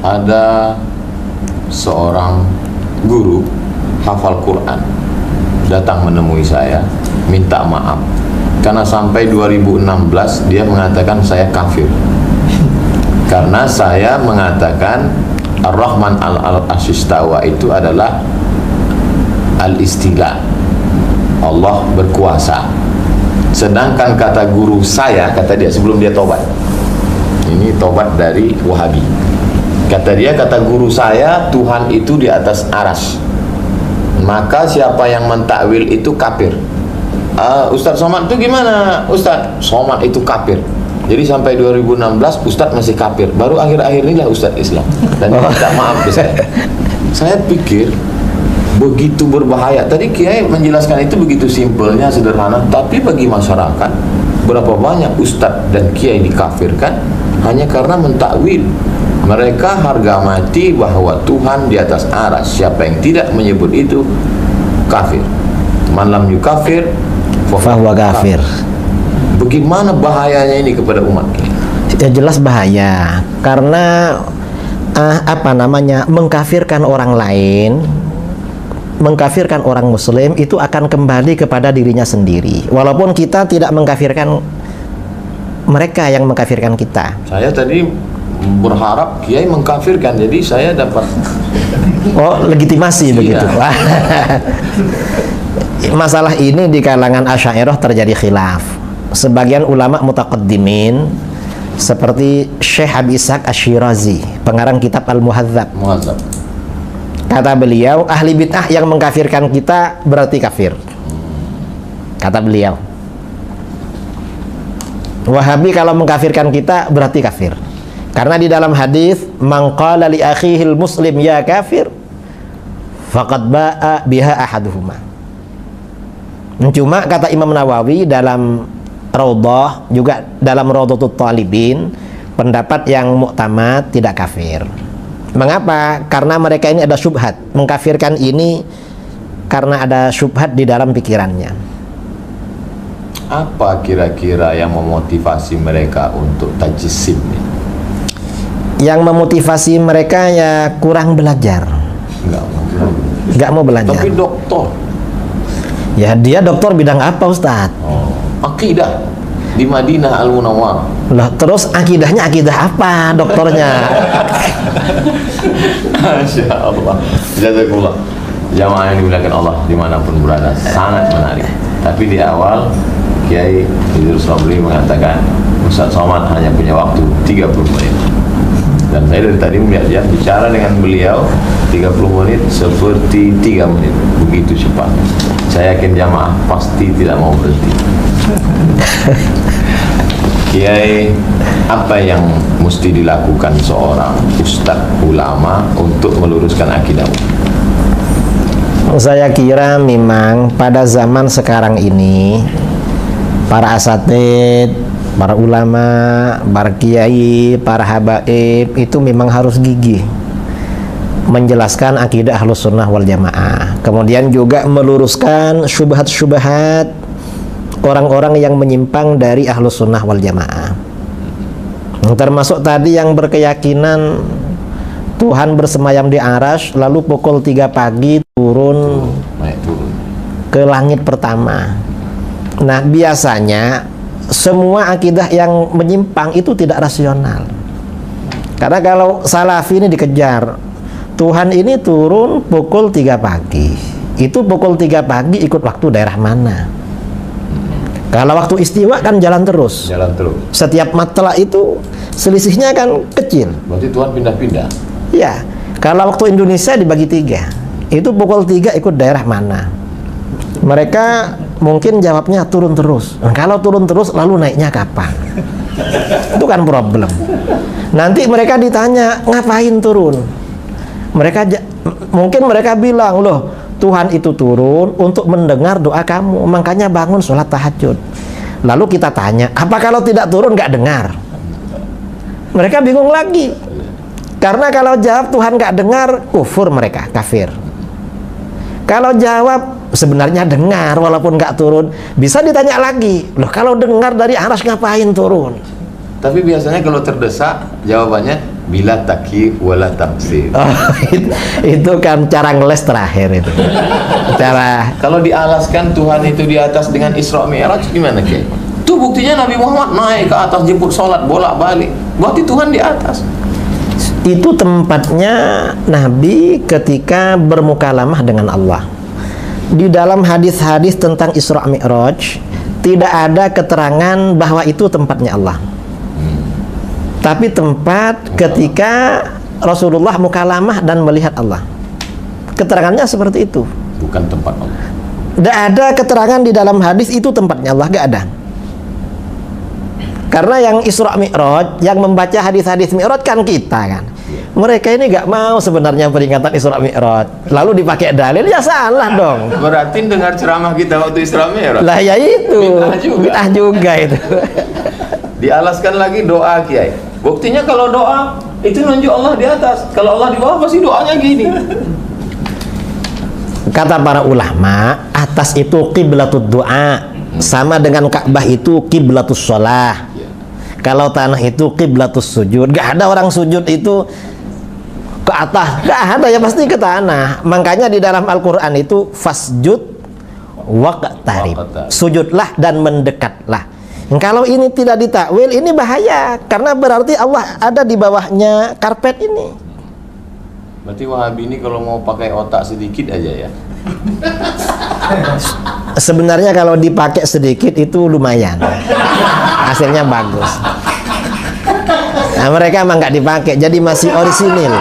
ada seorang guru hafal Quran datang menemui saya, minta maaf karena sampai 2016 dia mengatakan saya kafir karena saya mengatakan Ar-Rahman al-Ashistawa itu adalah al-istila, Allah berkuasa. Sedangkan kata guru saya, kata dia sebelum dia tobat, ini tobat dari Wahabi, kata dia, kata guru saya, Tuhan itu di atas aras, maka siapa yang mentakwil itu kafir. Ustadz Somad itu gimana? Ustadz Somad itu kafir. Jadi sampai 2016 Ustadz masih kafir. Baru akhir-akhir inilah Ustadz Islam. Dan minta maaf ke saya. Saya pikir begitu berbahaya. Tadi Kiai menjelaskan itu begitu simpelnya, sederhana. Tapi bagi masyarakat, berapa banyak Ustadz dan Kiai dikafirkan hanya karena mentakwil. Mereka harga mati bahwa Tuhan di atas aras. Siapa yang tidak menyebut itu kafir. Man lam yukafir fahuwa kafir. Bagaimana bahayanya ini kepada umat kita? Ya jelas bahaya, karena mengkafirkan orang lain, mengkafirkan orang muslim itu akan kembali kepada dirinya sendiri. Walaupun kita tidak mengkafirkan mereka yang mengkafirkan kita. Saya tadi berharap Kiai mengkafirkan, jadi saya dapat legitimasi begitu. Masalah ini di kalangan Asy'ariyah terjadi khilaf. Sebagian ulama mutaqaddimin seperti Syekh Abi Ishaq Asy-Syirazi, pengarang kitab Al-Muhadzab, kata beliau, ahli bid'ah yang mengkafirkan kita berarti kafir. Kata beliau, Wahabi kalau mengkafirkan kita berarti kafir. Karena di dalam hadis, man qala li akhihil muslim ya kafir faqad ba'a biha ahaduhuma. Cuma kata Imam Nawawi dalam Raudhah, juga dalam Raudhatut Talibin, pendapat yang muktamad tidak kafir. Mengapa? Karena mereka ini ada syubhat. Mengkafirkan ini karena ada syubhat di dalam pikirannya. Apa kira-kira yang memotivasi mereka untuk tajsim? Yang memotivasi mereka ya kurang belajar. Nggak mau belajar. Tapi doktor. Ya dia doktor bidang apa Ustadz? Akidah di Madinah Al-Munawwarah. Lah terus akidahnya akidah apa doktornya? Masya Allah. Jazakumullah. Jamaah yang dimuliakan Allah dimanapun berada, sangat menarik. Tapi di awal Kiai Idrus Romli mengatakan Ustadz Somad hanya punya waktu 30 menit. Dan saya dari tadi melihat dia bicara dengan beliau 30 menit seperti 3 menit, begitu cepat. Saya yakin jamaah pasti tidak mau berhenti. Kiai, apa yang mesti dilakukan seorang ustadz ulama untuk meluruskan akidah? Saya kira memang pada zaman sekarang ini para asatid, para ulama, para kiai, para habaib itu memang harus gigih menjelaskan akidah Ahlus Sunnah wal Jamaah. Kemudian juga meluruskan syubhat-syubhat orang-orang yang menyimpang dari Ahlus Sunnah wal Jamaah. Termasuk tadi yang berkeyakinan Tuhan bersemayam di arasy, lalu pukul 3 pagi turun ke langit pertama. Nah, biasanya semua akidah yang menyimpang itu tidak rasional. Karena kalau salafi ini dikejar, Tuhan ini turun pukul 3 pagi. Itu pukul 3 pagi ikut waktu daerah mana? Kalau waktu istiwa kan jalan terus. Jalan terus. Setiap matla itu selisihnya kan kecil. Berarti Tuhan pindah-pindah. Ya. Kalau waktu Indonesia dibagi 3. Itu pukul 3 ikut daerah mana? Mereka mungkin jawabnya turun terus. Nah, kalau turun terus lalu naiknya kapan? Itu kan problem. Nanti mereka ditanya ngapain turun? Mungkin mereka bilang, loh Tuhan itu turun untuk mendengar doa kamu, makanya bangun sholat tahajud. Lalu kita tanya, apa kalau tidak turun nggak dengar? Mereka bingung lagi. Karena kalau jawab Tuhan nggak dengar, kufur mereka, kafir. Kalau jawab sebenarnya dengar walaupun nggak turun, bisa ditanya lagi, loh kalau dengar dari aras ngapain turun? Tapi biasanya kalau terdesak jawabannya bila takyif wala tamtsil. Oh, itu kan cara ngeles terakhir itu. Cara Kalau dialaskan Tuhan itu di atas dengan Isra Mi'raj gimana, Kiai? Itu buktinya Nabi Muhammad naik ke atas jemput sholat bolak-balik. Berarti Tuhan di atas. itu tempatnya Nabi ketika bermukalamah dengan Allah. Di dalam hadis-hadis tentang Isra Mi'raj tidak ada keterangan bahwa itu tempatnya Allah. Tapi tempat ketika Rasulullah mukalamah dan melihat Allah. Keterangannya seperti itu. Bukan tempat Allah. Tidak ada keterangan di dalam hadis itu tempatnya Allah, gak ada. Karena yang Isra Mi'raj, yang membaca hadis-hadis Mi'raj kan kita kan. Mereka ini gak mau sebenarnya peringatan Isra Mi'raj. Lalu dipakai dalil, ya salah dong. Berarti dengar ceramah kita waktu Isra Mi'raj. Lah ya itu. Bid'ah juga. Bid'ah juga itu. Dialaskan lagi doa, Kiai. Buktinya kalau doa itu nunjuk Allah di atas. Kalau Allah di bawah pasti doanya gini. Kata para ulama, atas itu qiblatud doa, sama dengan Ka'bah itu qiblatus sholah. Kalau tanah itu qiblatus sujud. Gak ada orang sujud itu ke atas, gak ada, ya pasti ke tanah. Makanya di dalam Al-Quran itu fasjud waqtarib, sujudlah dan mendekatlah. Kalau ini tidak ditakwil, ini bahaya, karena berarti Allah ada di bawahnya karpet ini. Berarti Wahabi ini kalau mau pakai otak sedikit aja ya. Sebenarnya kalau dipakai sedikit itu lumayan, hasilnya bagus. Nah, mereka emang nggak dipakai, jadi masih orisinil.